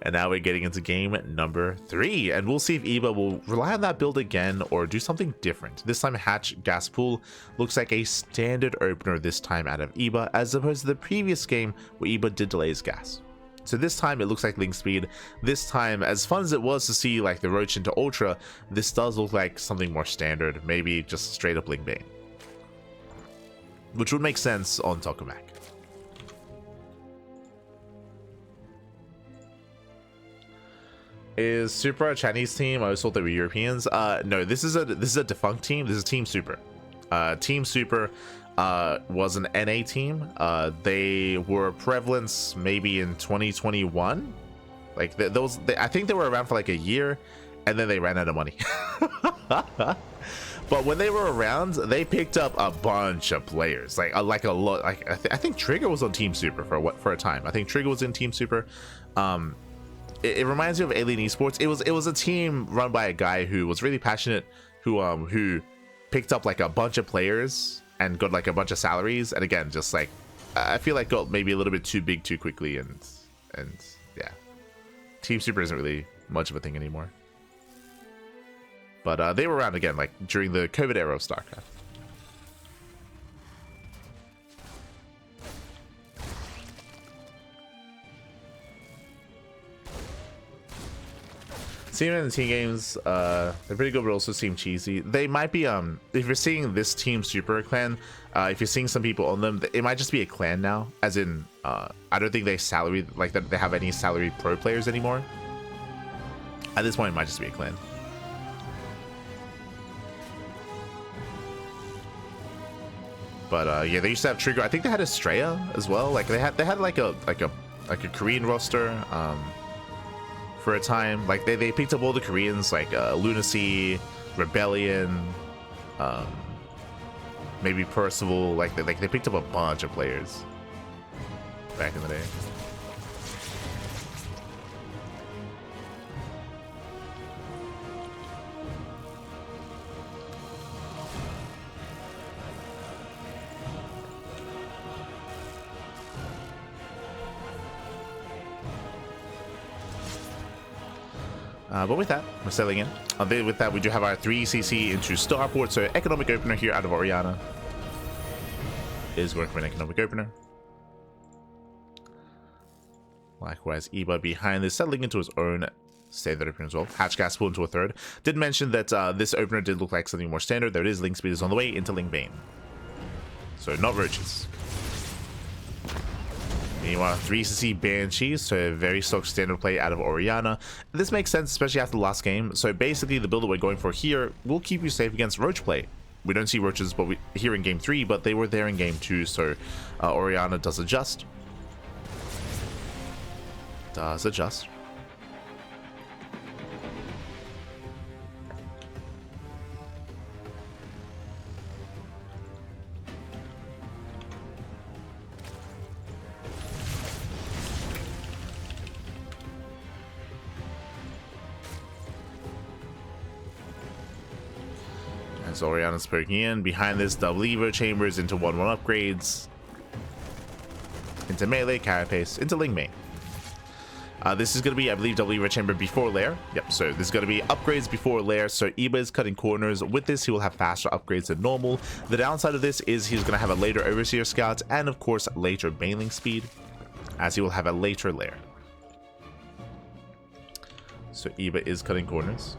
And now we're getting into game number 3, and we'll see if Eva will rely on that build again or do something different. This time Hatch Gas Pool looks like a standard opener this time out of Eva, as opposed to the previous game where Eva did delay his gas. So this time it looks like Link Speed. This time, as fun as it was to see like the Roach into Ultra, this does look like something more standard, maybe just straight up Link Bane, which would make sense on Tokamak. Is Super a Chinese team? I always thought they were Europeans. No, this is a defunct team. This is Team Super. Team Super was an NA team. They were prevalence maybe in 2021. Like I think they were around for like a year, and then they ran out of money. But when they were around, they picked up a bunch of players. Like a lot. Like I think Trigger was on Team Super for a time. I think Trigger was in Team Super. It reminds me of Alien Esports. It was a team run by a guy who was really passionate, who picked up like a bunch of players and got like a bunch of salaries, and again, just like I feel like got maybe a little bit too big too quickly, and yeah, Team Super isn't really much of a thing anymore. But they were around again like during the COVID era of StarCraft. Seeing in the team games, they're pretty good, but also seem cheesy. They might be, if you're seeing this Team Super clan, if you're seeing some people on them, it might just be a clan now. As in, I don't think they have any salaried pro players anymore. At this point, it might just be a clan. But yeah, they used to have Trigger. I think they had Estrella as well. Like they had like a Korean roster. For a time, like they picked up all the Koreans, like Lunacy, Rebellion, maybe Percival. Like they picked up a bunch of players back in the day. But with that, we're settling in. With that, we do have our 3CC into Starport, so economic opener here out of Oriana is working for an economic opener. Likewise, Eva behind this, settling into his own standard opener as well. Hatch Gas Pool into a third. Did mention that this opener did look like something more standard. There it is, Link Speed is on the way into Link Bane. So not Roaches. Meanwhile, 3CC Banshees, so a very stock standard play out of Oriana. This makes sense, especially after the last game. So basically, the build that we're going for here will keep you safe against Roach play. We don't see Roaches here in Game 3, but they were there in Game 2, so Oriana does adjust. As Oriana's poking in, behind this, double Evo chambers into 1-1 upgrades, into melee, carapace, into Ling Bane. This is going to be, I believe, double Evo chamber before lair. Yep, so this is going to be upgrades before lair, so Eva is cutting corners. With this, he will have faster upgrades than normal. The downside of this is he's going to have a later Overseer Scout, and of course, later Baneling speed, as he will have a later lair. So Eva is cutting corners.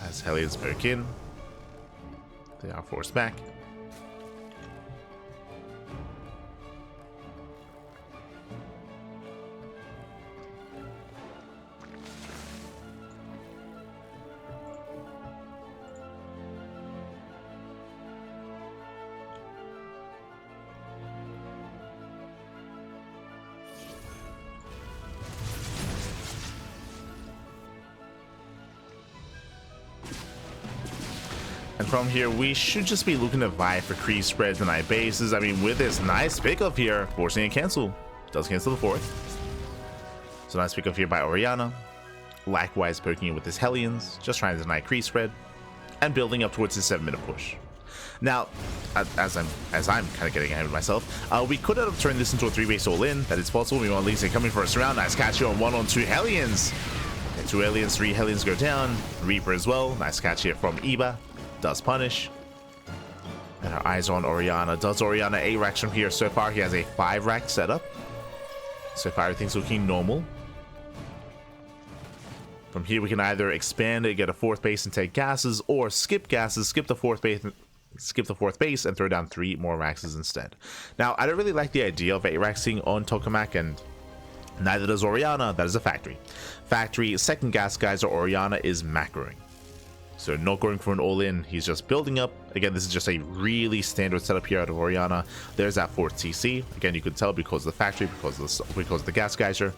As Hellions poke in, they are forced back. And from here, we should just be looking to vie for creep spreads and high bases. I mean, with this nice pickup here, forcing a cancel. Does cancel the fourth. So nice pickup here by Oriana. Likewise, poking in with his Hellions, just trying to deny creep spread, and building up towards his 7-minute push. Now, as I'm kind of getting ahead of myself, we could have turned this into a 3-base all-in. That is possible. We want Lisa coming for us around. Nice catch here on 1-on-2 Hellions. Okay, 2 Hellions, 3 Hellions go down. Reaper as well. Nice catch here from Eba. Does punish. And our eyes are on Oriana. Does Oriana 8 racks from here? So far, he has a 5-rack setup. So far, everything's looking normal. From here, we can either expand it, get a 4th base and take gases, or skip gases, skip the 4th base, and throw down 3 more raxes instead. Now, I don't really like the idea of 8 raxing on Tokamak, and neither does Oriana. That is a factory. Factory, second gas geyser Oriana is macroing. So not going for an all-in, he's just building up. Again, this is just a really standard setup here out of Oriana. There's that 4th TC. Again, you could tell because of the factory, because of the gas geyser.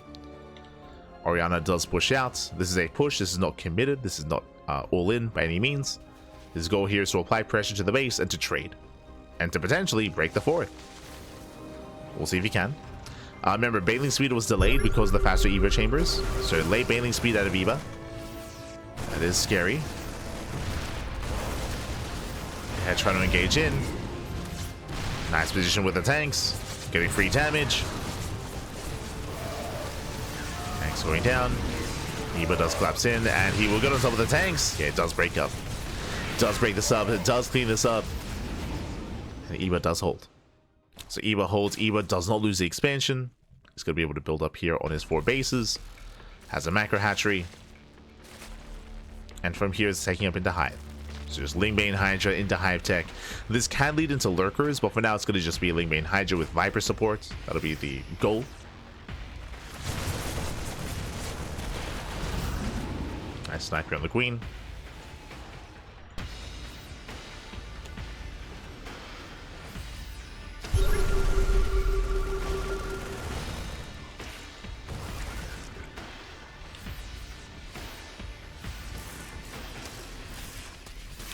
Oriana does push out. This is a push. This is not committed. This is not all-in by any means. His goal here is to apply pressure to the base and to trade. And to potentially break the 4th. We'll see if he can. Remember, bailing speed was delayed because of the faster Eva chambers. So late bailing speed out of Eva. That is scary. Yeah, trying to engage in. Nice position with the tanks. Getting free damage. Tanks going down. Eba does collapse in, and he will go on top of the tanks. Yeah, it does break up. It does break this up. It does clean this up. And Eba does hold. So Eba holds. Eba does not lose the expansion. He's going to be able to build up here on his 4 bases. Has a macro hatchery. And from here, it's taking up into Hive. So just Lingbane Hydra into Hive Tech. This can lead into Lurkers, but for now, it's going to just be Lingbane Hydra with Viper support. That'll be the goal. Nice sniper on the Queen.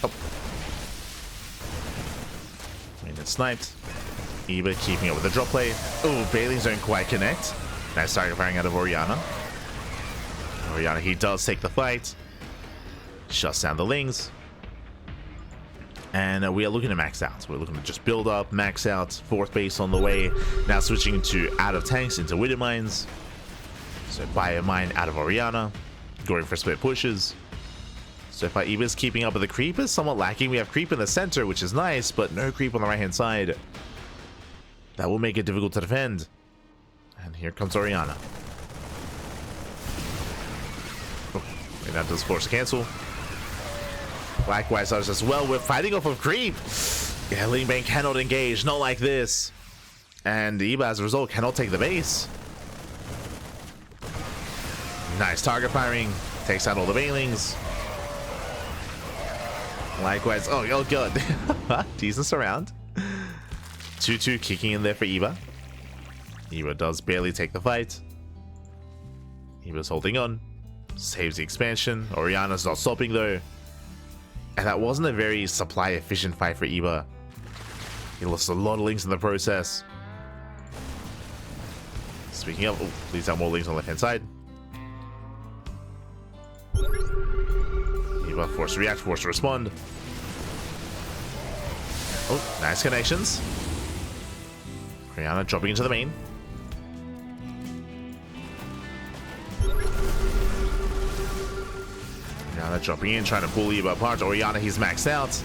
Oh. And it's sniped. Eba keeping up with the drop play. Oh, Bailey's don't quite connect. Nice target firing out of Oriana. Oriana, he does take the fight. Shuts down the Lings. And we are looking to max out. We're looking to just build up, max out, 4th base on the way. Now switching to out of tanks into Widow Mines. So Bio Mine out of Oriana. Going for split pushes. So if Eva's keeping up with the creep is somewhat lacking. We have creep in the center, which is nice, but no creep on the right-hand side. That will make it difficult to defend. And here comes Oriana. And that does force a cancel. Likewise, others as well. We're fighting off of creep. Yeah, Lingbane cannot engage. Not like this. And Eba, as a result, cannot take the base. Nice target firing. Takes out all the Bailings. Likewise. Oh god. Decent surround. 2-2 kicking in there for Eba. Eba does barely take the fight. Eba's holding on. Saves the expansion. Oriana's not stopping though. And that wasn't a very supply efficient fight for Eba. He lost a lot of Lings in the process. Speaking of, leaves out more Lings on the left hand side. Eba forced to react, forced to respond. Oh, nice connections. Oriana dropping into the main. Oriana dropping in, trying to pull Eba apart. Oriana, he's maxed out.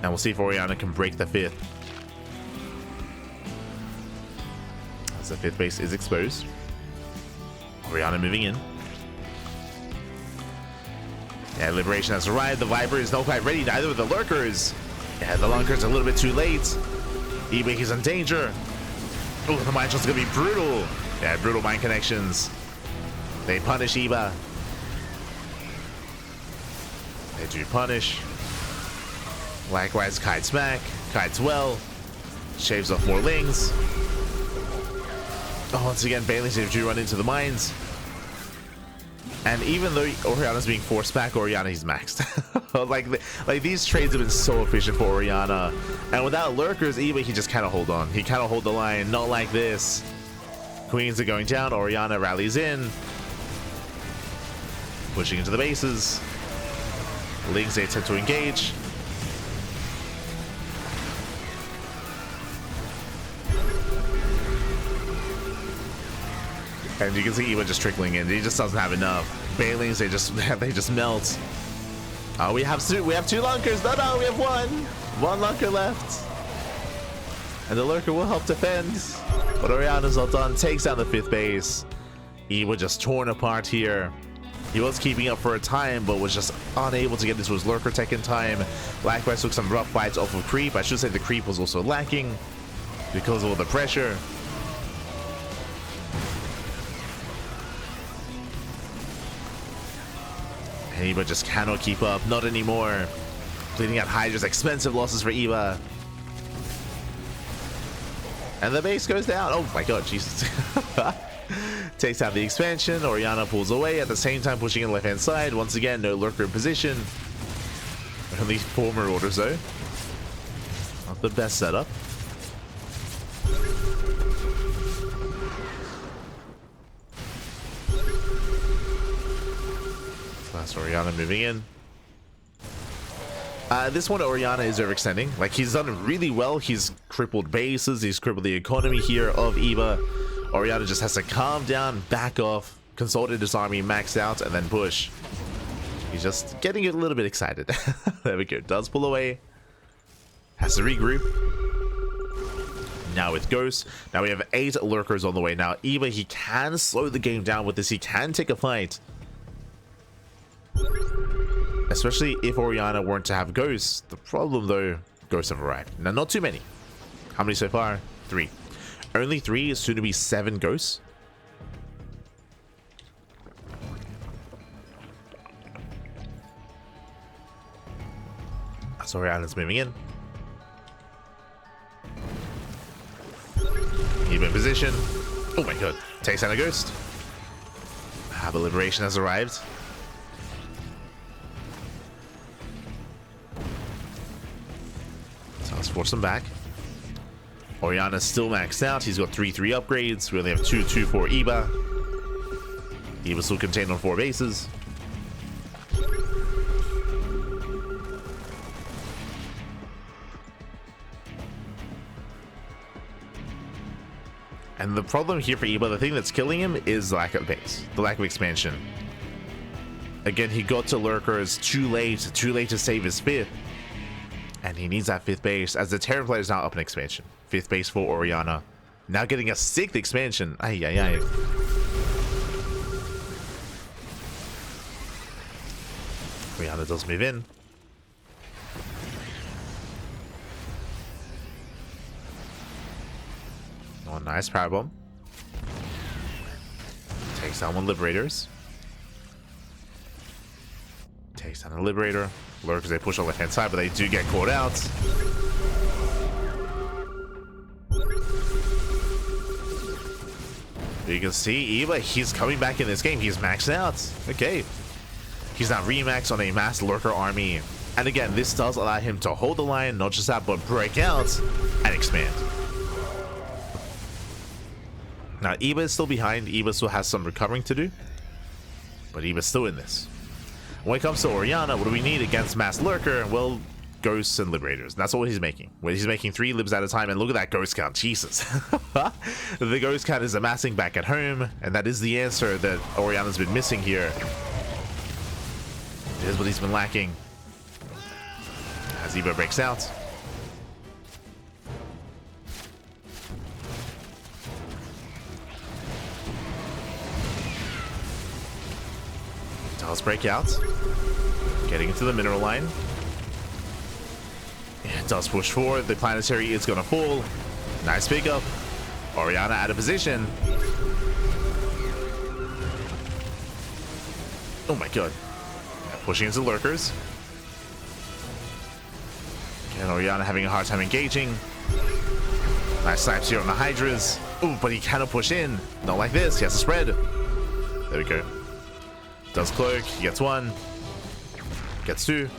And we'll see if Oriana can break the 5th. As the 5th base is exposed. Oriana moving in. Yeah, Liberation has arrived. The Viper is not quite ready, neither with the Lurkers. Yeah, the Lurkers are a little bit too late. Eba, he's in danger. Oh, the mine shot's gonna be brutal. Yeah, brutal mine connections. They punish Eba. They do punish. Likewise, kites back. Kites well. Shaves off more Lings. Oh, once again, Bailey's do run into the mines. And even though Oriana's being forced back, Oriana, he's maxed. like these trades have been so efficient for Oriana. And without lurkers, even he just kind of hold on. He kind of hold the line. Not like this. Queens are going down. Oriana rallies in. Pushing into the bases. Lings, they attempt to engage. And you can see Eva just trickling in. He just doesn't have enough. Bailings, they just melt. Oh, we have 2 lunkers. No, we have one lunker left. And the lurker will help defend. But Oriana's not done. Takes down the 5th base. Eva just torn apart here. He was keeping up for a time, but was just unable to get into his lurker tech in time. Likewise took some rough fights off of creep. I should say the creep was also lacking because of all the pressure. And Eva just cannot keep up. Not anymore. Bleeding out Hydra's expensive losses for Eva. And the base goes down. Oh my god, Jesus. Takes out the expansion. Oriana pulls away, at the same time pushing in the left-hand side. Once again, no lurker in position. Only 4 marauders though. Not the best setup. That's Oriana moving in. This one, Oriana is overextending. Like, he's done really well. He's crippled bases. He's crippled the economy here of Eva. Oriana just has to calm down, back off, consolidate his army, max out, and then push. He's just getting a little bit excited. There we go. Does pull away. Has to regroup. Now with Ghost. Now we have 8 lurkers on the way. Now, Eva, he can slow the game down with this. He can take a fight. Especially if Oriana weren't to have Ghosts. The problem, though, Ghosts have arrived. Now, not too many. How many so far? 3. Only 3 is soon to be 7 Ghosts. So Oriana's moving in. Eva in position. Oh my god. Takes down a Ghost. The Liberation has arrived. So let's force him back. Oriana's still maxed out. He's got 3/3 upgrades. We only have 2/2 for Eva. Eva's still contained on 4 bases. And the problem here for Eva, the thing that's killing him is the lack of base, the lack of expansion. Again, he got to lurkers too late to save his 5th. And he needs that 5th base, as the Terran player is now up in expansion. 5th base for Oriana. Now getting a 6th expansion. Ay, ay, ay. Oriana does move in. Oh, nice power bomb. Takes down 1 Liberators. Takes down a Liberator. Lurkers, they push on the left hand side, but they do get caught out. You can see Eva, he's coming back in this game. He's maxed out. Okay. He's now remaxed on a mass lurker army. And again, this does allow him to hold the line, not just that, but break out and expand. Now, Eva is still behind. Eva still has some recovering to do. But Eva's still in this. When it comes to Oriana, what do we need against Mass Lurker? Well, Ghosts and Liberators. That's all he's making. He's making 3 libs at a time, and look at that Ghost count. Jesus. The Ghost count is amassing back at home, and that is the answer that Oriana's been missing here. It is what he's been lacking. As Eva breaks out. Does break out. Getting into the mineral line. It does push forward. The planetary is going to fall. Nice pickup. Oriana out of position. Oh my god. Pushing into lurkers. And Oriana having a hard time engaging. Nice snipes here on the Hydras. Oh, but he cannot push in. Not like this. He has to spread. There we go. Does cloak. He gets 1. Gets 2.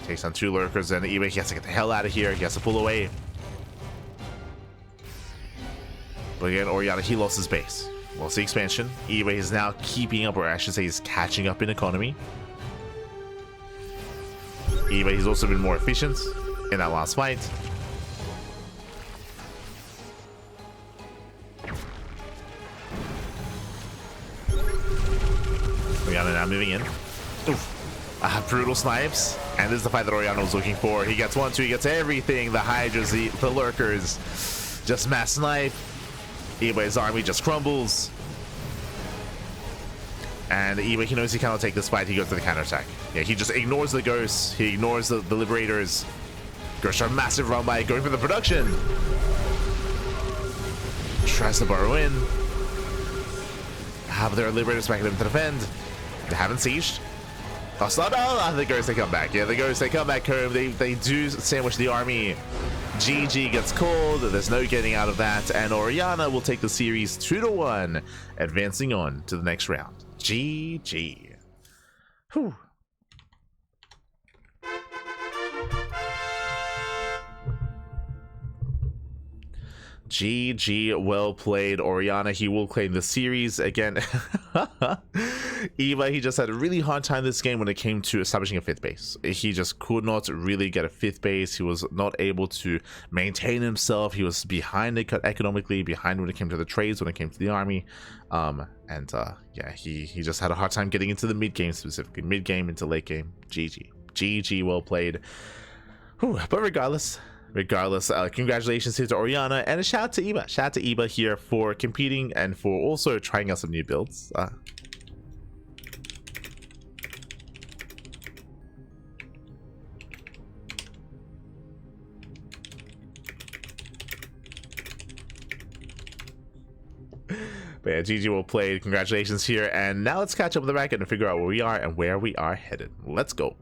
Takes on 2 lurkers, and eBay, he has to get the hell out of here. He has to pull away. But again, Oriana, he lost his base. Lost the expansion. eBay is now keeping up, or I should say he's catching up in economy. eBay, he's also been more efficient in that last fight. Oriana now moving in. Oof. Brutal snipes. And this is the fight that Oriana was looking for. He gets 1, 2, he gets everything. The Hydras, the lurkers. Just mass snipe. eBay's army just crumbles. And eBay, he knows he cannot take this fight. He goes to the counterattack. Yeah, he just ignores the ghosts. He ignores the liberators. Goes for a massive run by, going for the production. Tries to burrow in. But there are liberators backing him to defend. They haven't sieged. Oh, the ghosts, they come back. Yeah, the ghosts, they come back home. They do sandwich the army. GG gets called. There's no getting out of that. And Oriana will take the series 2-1, advancing on to the next round. GG. Whew. GG, well played, Oriana. He will claim the series again. Eva, he just had a really hard time this game when it came to establishing a 5th base. He just could not really get a 5th base. He was not able to maintain himself. He was behind economically, behind when it came to the trades, when it came to the army. Yeah, he just had a hard time getting into the mid game, specifically mid game into late game. GG, well played. Whew, but regardless, congratulations here to Oriana, and a shout out to Eba. Shout out to Eba here for competing and for also trying out some new builds. But yeah, GG well played. Congratulations here, and now let's catch up with the bracket and figure out where we are and where we are headed. Let's go.